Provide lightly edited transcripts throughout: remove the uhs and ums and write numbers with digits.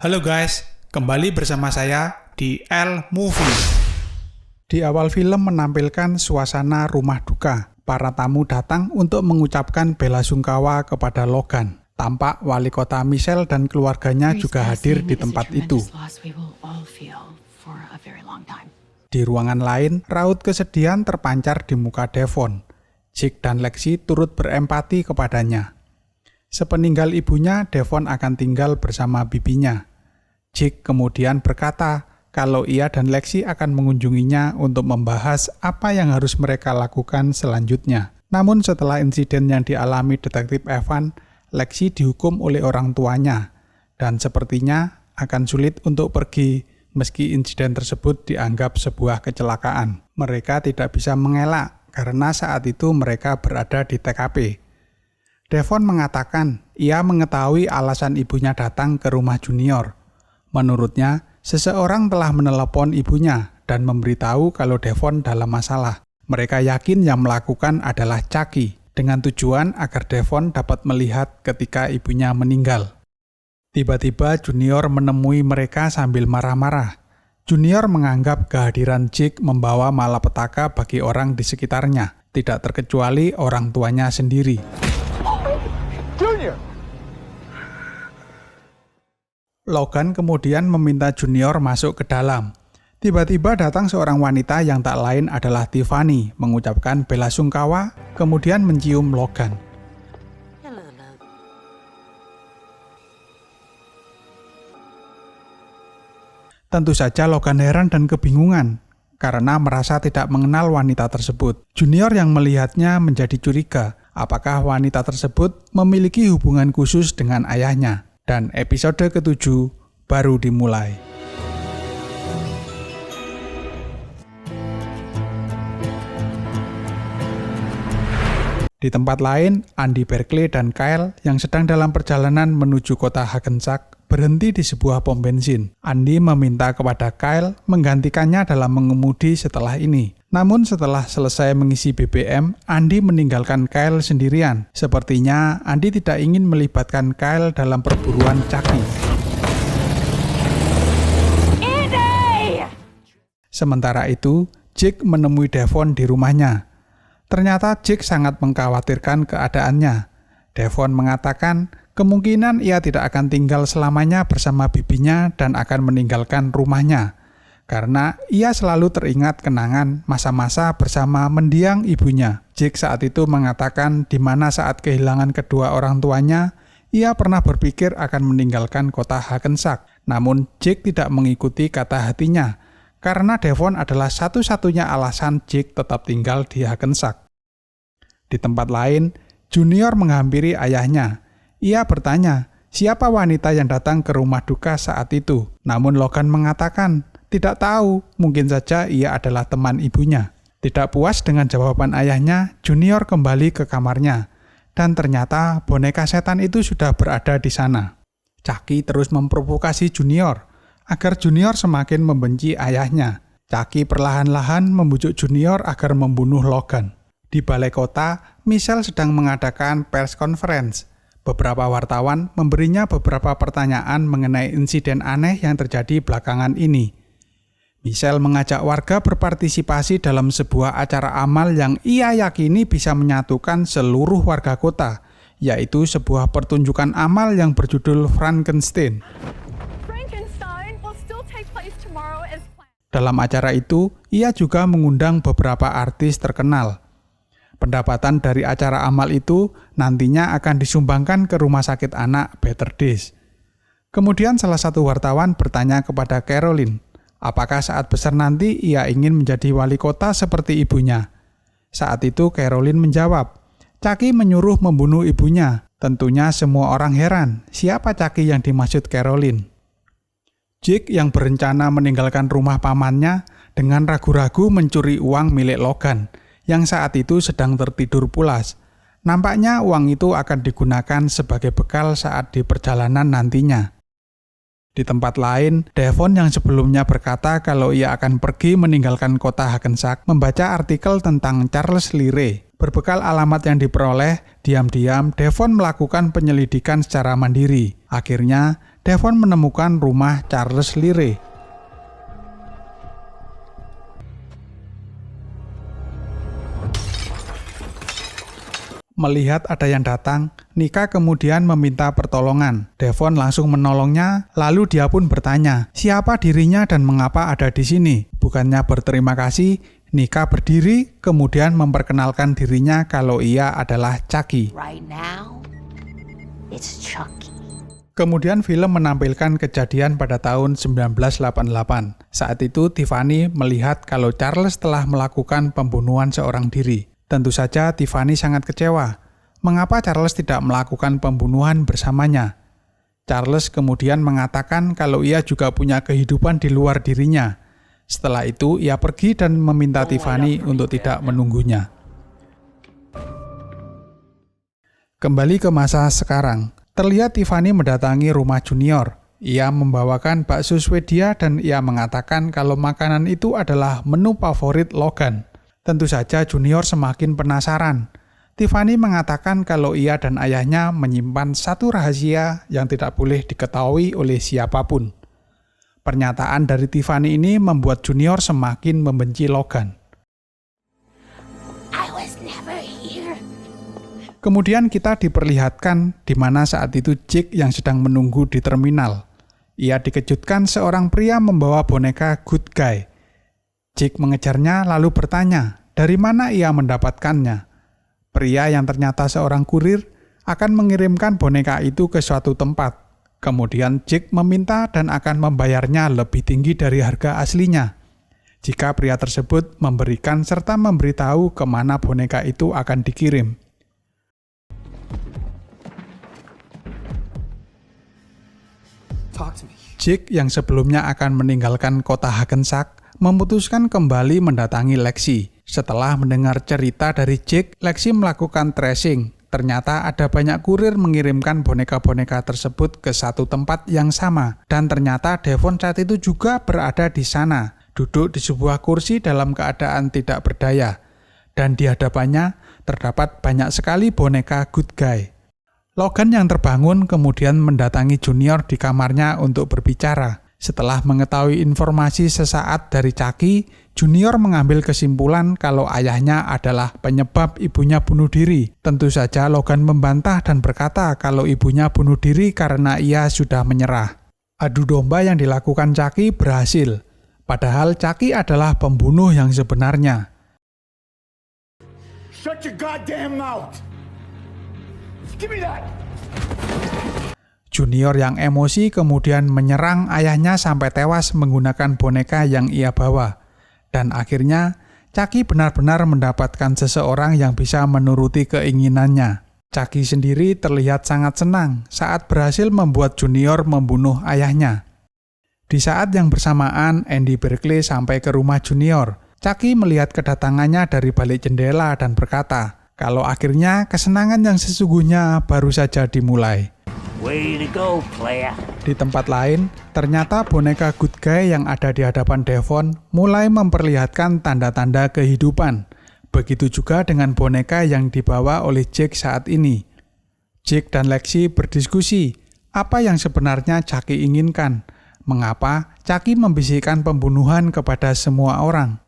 Halo guys, kembali bersama saya di L Movie. Di awal film menampilkan suasana rumah duka. Para tamu datang untuk mengucapkan bela sungkawa kepada Logan. Tampak wali kota Michelle dan keluarganya juga hadir di tempat itu. Di ruangan lain, raut kesedihan terpancar di muka Devon. Jake dan Lexi turut berempati kepadanya. Sepeninggal ibunya, Devon akan tinggal bersama bibinya. Jake kemudian berkata kalau ia dan Lexi akan mengunjunginya untuk membahas apa yang harus mereka lakukan selanjutnya. Namun setelah insiden yang dialami detektif Evan, Lexi dihukum oleh orang tuanya, dan sepertinya akan sulit untuk pergi meski insiden tersebut dianggap sebuah kecelakaan. Mereka tidak bisa mengelak karena saat itu mereka berada di TKP. Devon mengatakan ia mengetahui alasan ibunya datang ke rumah Junior. Menurutnya, seseorang telah menelepon ibunya dan memberitahu kalau Devon dalam masalah. Mereka yakin yang melakukan adalah Chucky, dengan tujuan agar Devon dapat melihat ketika ibunya meninggal. Tiba-tiba Junior menemui mereka sambil marah-marah. Junior menganggap kehadiran Jake membawa malapetaka bagi orang di sekitarnya, tidak terkecuali orang tuanya sendiri. Junior! Logan kemudian meminta Junior masuk ke dalam. Tiba-tiba datang seorang wanita yang tak lain adalah Tiffany, mengucapkan bela sungkawa, kemudian mencium Logan. Tentu saja Logan heran dan kebingungan, karena merasa tidak mengenal wanita tersebut. Junior yang melihatnya menjadi curiga, apakah wanita tersebut memiliki hubungan khusus dengan ayahnya. Dan episode ke-7 baru dimulai. Di tempat lain, Andy Berkeley dan Kyle yang sedang dalam perjalanan menuju kota Hackensack berhenti di sebuah pom bensin. Andy meminta kepada Kyle menggantikannya dalam mengemudi setelah ini. Namun setelah selesai mengisi BBM, Andy meninggalkan Kyle sendirian. Sepertinya Andy tidak ingin melibatkan Kyle dalam perburuan Chucky. Andy! Sementara itu, Jake menemui Devon di rumahnya. Ternyata Jake sangat mengkhawatirkan keadaannya. Devon mengatakan kemungkinan ia tidak akan tinggal selamanya bersama bibinya dan akan meninggalkan rumahnya. Karena ia selalu teringat kenangan masa-masa bersama mendiang ibunya. Jake saat itu mengatakan di mana saat kehilangan kedua orang tuanya, ia pernah berpikir akan meninggalkan kota Hackensack. Namun Jake tidak mengikuti kata hatinya, karena Devon adalah satu-satunya alasan Jake tetap tinggal di Hackensack. Di tempat lain, Junior menghampiri ayahnya. Ia bertanya, siapa wanita yang datang ke rumah duka saat itu? Namun Logan mengatakan, tidak tahu, mungkin saja ia adalah teman ibunya. Tidak puas dengan jawaban ayahnya, Junior kembali ke kamarnya. Dan ternyata boneka setan itu sudah berada di sana. Chucky terus memprovokasi Junior, agar Junior semakin membenci ayahnya. Chucky perlahan-lahan membujuk Junior agar membunuh Logan. Di balai kota, Michelle sedang mengadakan press conference. Beberapa wartawan memberinya beberapa pertanyaan mengenai insiden aneh yang terjadi belakangan ini. Michelle mengajak warga berpartisipasi dalam sebuah acara amal yang ia yakini bisa menyatukan seluruh warga kota, yaitu sebuah pertunjukan amal yang berjudul Frankenstein. Dalam acara itu, ia juga mengundang beberapa artis terkenal. Pendapatan dari acara amal itu nantinya akan disumbangkan ke rumah sakit anak Better Days. Kemudian salah satu wartawan bertanya kepada Caroline, apakah saat besar nanti ia ingin menjadi wali kota seperti ibunya? Saat itu Caroline menjawab, Chucky menyuruh membunuh ibunya. Tentunya semua orang heran, siapa Chucky yang dimaksud Caroline? Jake yang berencana meninggalkan rumah pamannya dengan ragu-ragu mencuri uang milik Logan, yang saat itu sedang tertidur pulas. Nampaknya uang itu akan digunakan sebagai bekal saat di perjalanan nantinya. Di tempat lain, Devon yang sebelumnya berkata kalau ia akan pergi meninggalkan kota Hackensack membaca artikel tentang Charles Lyre, Berbekal alamat yang diperoleh, diam-diam Devon melakukan penyelidikan secara mandiri. Akhirnya, Devon menemukan rumah Charles Lyre. Melihat ada yang datang, Nika kemudian meminta pertolongan. Devon langsung menolongnya, lalu dia pun bertanya, siapa dirinya dan mengapa ada di sini. Bukannya berterima kasih, Nika berdiri, kemudian memperkenalkan dirinya kalau ia adalah Chucky. Right now, it's Chucky. Kemudian film menampilkan kejadian pada tahun 1988. Saat itu Tiffany melihat kalau Charles telah melakukan pembunuhan seorang diri. Tentu saja Tiffany sangat kecewa. Mengapa Charles tidak melakukan pembunuhan bersamanya? Charles kemudian mengatakan kalau ia juga punya kehidupan di luar dirinya. Setelah itu, ia pergi dan meminta Tiffany untuk tidak menunggunya. Kembali ke masa sekarang, terlihat Tiffany mendatangi rumah Junior. Ia membawakan bakso Swedia dan ia mengatakan kalau makanan itu adalah menu favorit Logan. Tentu saja Junior semakin penasaran. Tiffany mengatakan kalau ia dan ayahnya menyimpan satu rahasia yang tidak boleh diketahui oleh siapapun. Pernyataan dari Tiffany ini membuat Junior semakin membenci Logan. I was never here. Kemudian kita diperlihatkan di mana saat itu Jake yang sedang menunggu di terminal. Ia dikejutkan seorang pria membawa boneka Good Guy. Jake mengejarnya lalu bertanya, dari mana ia mendapatkannya? Pria yang ternyata seorang kurir akan mengirimkan boneka itu ke suatu tempat. Kemudian Jake meminta dan akan membayarnya lebih tinggi dari harga aslinya. Jika pria tersebut memberikan serta memberitahu kemana boneka itu akan dikirim. Jake yang sebelumnya akan meninggalkan kota Hackensack memutuskan kembali mendatangi Lexi. Setelah mendengar cerita dari Jake, Lexi melakukan tracing. Ternyata ada banyak kurir mengirimkan boneka-boneka tersebut ke satu tempat yang sama. Dan ternyata Devon saat itu juga berada di sana, duduk di sebuah kursi dalam keadaan tidak berdaya. Dan di hadapannya terdapat banyak sekali boneka Good Guy. Logan yang terbangun kemudian mendatangi Junior di kamarnya untuk berbicara. Setelah mengetahui informasi sesaat dari Chucky, Junior mengambil kesimpulan kalau ayahnya adalah penyebab ibunya bunuh diri. Tentu saja Logan membantah dan berkata kalau ibunya bunuh diri karena ia sudah menyerah. Adu domba yang dilakukan Chucky berhasil, padahal Chucky adalah pembunuh yang sebenarnya. Shut your goddamn mouth! Give me that! Junior yang emosi kemudian menyerang ayahnya sampai tewas menggunakan boneka yang ia bawa. Dan akhirnya, Chucky benar-benar mendapatkan seseorang yang bisa menuruti keinginannya. Chucky sendiri terlihat sangat senang saat berhasil membuat Junior membunuh ayahnya. Di saat yang bersamaan, Andy Berkeley sampai ke rumah Junior. Chucky melihat kedatangannya dari balik jendela dan berkata, kalau akhirnya kesenangan yang sesungguhnya baru saja dimulai. Way to go, player. Di tempat lain, ternyata boneka Good Guy yang ada di hadapan Devon mulai memperlihatkan tanda-tanda kehidupan. Begitu juga dengan boneka yang dibawa oleh Jake saat ini. Jake dan Lexi berdiskusi, apa yang sebenarnya Chucky inginkan? Mengapa Chucky membisikkan pembunuhan kepada semua orang?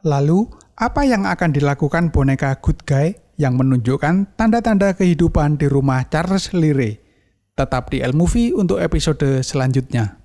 Lalu, apa yang akan dilakukan boneka Good Guy yang menunjukkan tanda-tanda kehidupan di rumah Charles Lyre? Tetap di L-Movie untuk episode selanjutnya.